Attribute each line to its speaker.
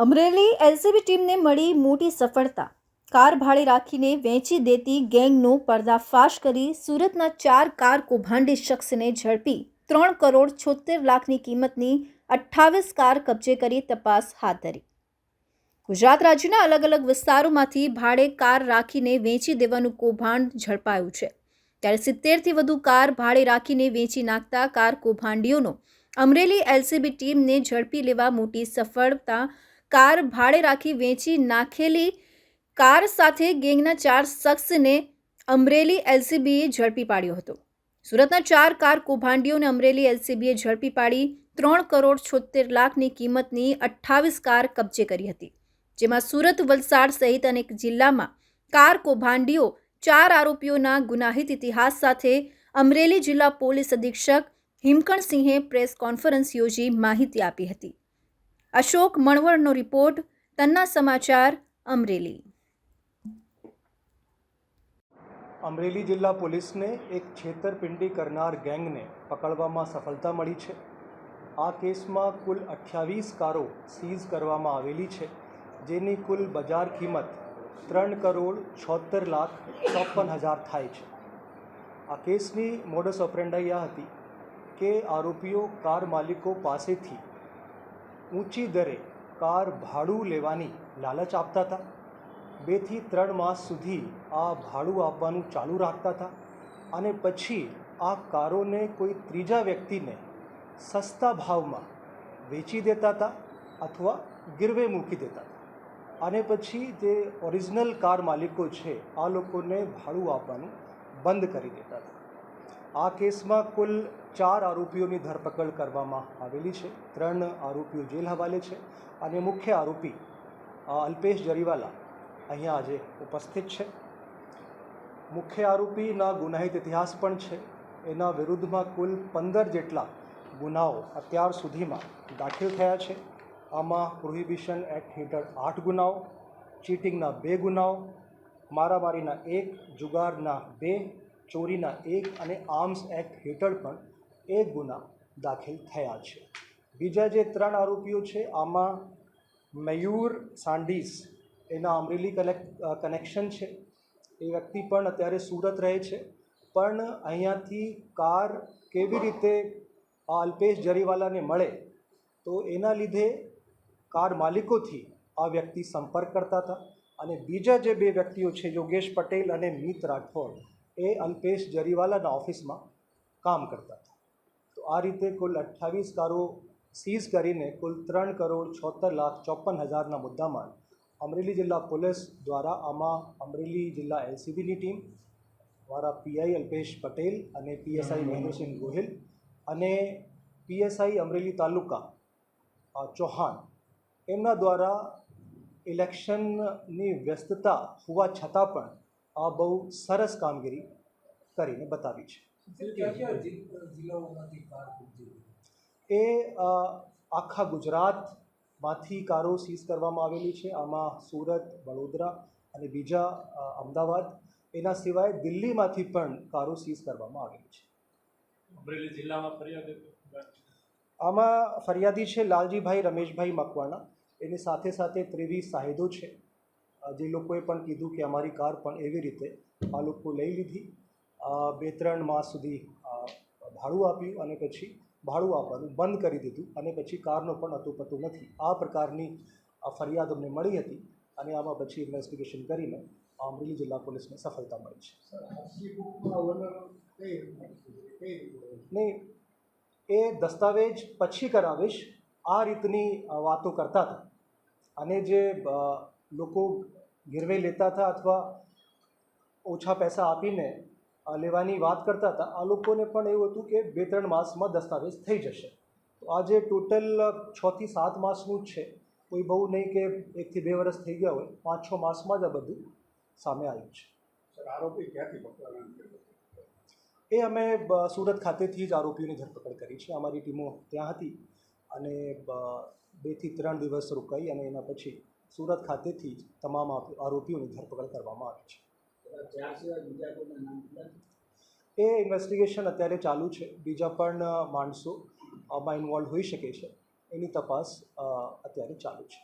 Speaker 1: Amreli LCB ટીમને મળી મોટી સફળતા। કાર ભાડે રાખીને વેચી દેતી ગેંગનો પર્દાફાશ કરી સુરતના 4 કાર કૌભાંડી શખ્સને ઝડપી 3 કરોડ 76 લાખની કિંમતની 28 કાર કબજે કરી તપાસ હાથ ધરી। ગુજરાત રાજ્યના અલગ અલગ વિસ્તારોમાંથી ભાડે કાર રાખીને વેચી દેવાનું કૌભાંડ ઝડપાયું છે। ત્યારે 70થી વધુ કાર ભાડે રાખીને વેચી નાખતા કાર કૌભાંડીઓનો અમરેલી એલસીબી ટીમને ઝડપી લેવા મોટી સફળતા। કાર ભાડે રાખી વેચી નાખેલી કાર સાથે ગેંગના 4 શખ્સને અમરેલી એલસીબીએ ઝડપી પાડ્યો હતો। સુરતના 4 કાર કૌભાંડીઓને અમરેલી એલસીબીએ ઝડપી પાડી 3 કરોડ 76 લાખની કિંમતની 28 કાર કબજે કરી હતી, જેમાં સુરત, વલસાડ સહિત અનેક જિલ્લામાં કાર કૌભાંડીઓ 4 આરોપીઓના ગુનાહિત ઇતિહાસ સાથે અમરેલી જિલ્લા પોલીસ અધિક્ષક હિમકણસિંહે પ્રેસ કોન્ફરન્સ યોજી માહિતી આપી હતી। અશોક મણવરનો રિપોર્ટ, તન્ના સમાચાર, અમરેલી।
Speaker 2: અમરેલી જિલ્લા પોલીસને એક છેતરપિંડી કરનાર ગેંગને પકડવામાં સફળતા મળી છે। આ કેસમાં કુલ 28 કારો સીઝ કરવામાં આવેલી છે, જેની કુલ બજાર કિંમત 3 કરોડ 76 લાખ 54 હજાર થાય છે। આ કેસની મોડસ ઓપરેન્ડાઈ આ હતી કે આરોપીઓ કાર માલિકો પાસેથી ઊંચી દરે કાર ભાડું લેવાની લાલચ આપતા હતા। 2 થી 3 માસ સુધી આ ભાડું આપવાનું ચાલુ રાખતા હતા અને પછી આ કારોને કોઈ ત્રીજા વ્યક્તિને સસ્તા ભાવમાં વેચી દેતા હતા અથવા ગીરવે મૂકી દેતા હતા અને પછી જે ઓરિજિનલ કાર માલિકો છે આ લોકોને ભાડું આપવાનું બંધ કરી દેતા હતા। આ કેસમાં કુલ 4 આરોપીઓની ધરપકડ કરવામાં આવેલી છે। 3 આરોપીઓ જેલ હવાલે છે અને મુખ્ય આરોપી અલ્પેશ જરીવાલા અહીંયા આજે ઉપસ્થિત છે। મુખ્ય આરોપીના ગુનાહિત ઇતિહાસ પણ છે। એના વિરુદ્ધમાં કુલ 15 જેટલા ગુનાઓ અત્યાર સુધીમાં દાખલ થયા છે। આમાં પ્રોહિબિશન એક્ટ હેઠળ 8 ગુનાઓ, ચીટિંગના 2 ગુનાઓ, મારામારીના 1, જુગારના 2, ચોરીના 1 અને આર્મ્સ એક્ટ હેઠળ પણ 1 ગુના દાખલ થયા છે। બીજા જે 3 આરોપીઓ છે આમાં મયુર સાંડીસ એના અમરેલી કનેક્શન છે। એ વ્યક્તિ પણ અત્યારે સુરત રહે છે, પણ અહીંયાથી કાર કેવી રીતે આ અલ્પેશ જરીવાલાને મળે તો એના લીધે કાર માલિકોથી આ વ્યક્તિ સંપર્ક કરતા હતા અને બીજા જે 2 વ્યક્તિઓ છે યોગેશ પટેલ અને મિત રાઠોડ એ અલ્પેશ જરીવાલાના ઓફિસમાં કામ કરતા હતા। તો આ રીતે કુલ 28 કારો સીઝ કરીને કુલ 3 કરોડ 76 લાખ 54 હજારના મુદ્દામાં અમરેલી જિલ્લા પોલીસ દ્વારા આમાં અમરેલી જિલ્લા એલસીબીની ટીમ, અમારા પીઆઈ અલ્પેશ પટેલ અને પીએસઆઈ મહેન્દ્રસિંહ ગોહિલ અને પીએસઆઈ અમરેલી તાલુકા ચૌહાણ એમના દ્વારા ઇલેક્શનની વ્યસ્તતા હોવા છતાં પણ આ બહુ સરસ કામગીરી કરીને બતાવી છે। એ આખા ગુજરાતમાંથી કારો સીઝ કરવામાં આવેલી છે। આમાં સુરત, વડોદરા અને બીજા અમદાવાદ, એના સિવાય દિલ્હીમાંથી પણ કારો સીઝ કરવામાં આવેલી છે।
Speaker 3: અમરેલી જિલ્લામાં
Speaker 2: આમાં ફરિયાદી છે લાલજીભાઈ રમેશભાઈ મકવાણા, એની સાથે સાથે 23 સાહેદો છે, જે લોકોએ પણ કીધું કે અમારી કાર પણ એવી રીતે આ લોકો લઈ લીધી, 2-3 માસ સુધી ભાડું આપ્યું અને પછી ભાડું આપવાનું બંધ કરી દીધું અને પછી કારનો પણ અતોપતો નથી। આ પ્રકારની ફરિયાદ અમને મળી હતી અને આમાં પછી ઇન્વેસ્ટિગેશન કરીને અમરેલી જિલ્લા પોલીસને સફળતા મળી છે। નહીં, એ દસ્તાવેજ પછી કરાવીશ, આ રીતની વાતો કરતા હતા અને જે લોકો ગીરવે લેતા હતા અથવા ઓછા પૈસા આપીને લેવાની વાત કરતા હતા, આ લોકોને પણ એવું હતું કે 2-3 માસમાં દસ્તાવેજ થઈ જશે। તો આજે ટોટલ 6 થી 7 માસનું જ છે, કોઈ બહુ નહીં કે 1 થી 2 વર્ષ થઈ ગયા હોય, 5-6 માસમાં જ આ બધું સામે આવ્યું છે।
Speaker 3: આરોપી ક્યાંથી પકડવાના?
Speaker 2: એ અમે સુરત ખાતેથી જ આરોપીઓની ધરપકડ કરી છે। અમારી ટીમો ત્યાં હતી અને 2 થી 3 દિવસ રોકાઈ અને એના પછી સુરત ખાતેથી જ તમામ આરોપીઓની ધરપકડ કરવામાં આવી છે। એ ઇન્વેસ્ટિગેશન અત્યારે ચાલુ છે। બીજા પણ માણસો આમાં ઇન્વોલ્વ હોઈ શકે છે, એની તપાસ અત્યારે ચાલુ છે।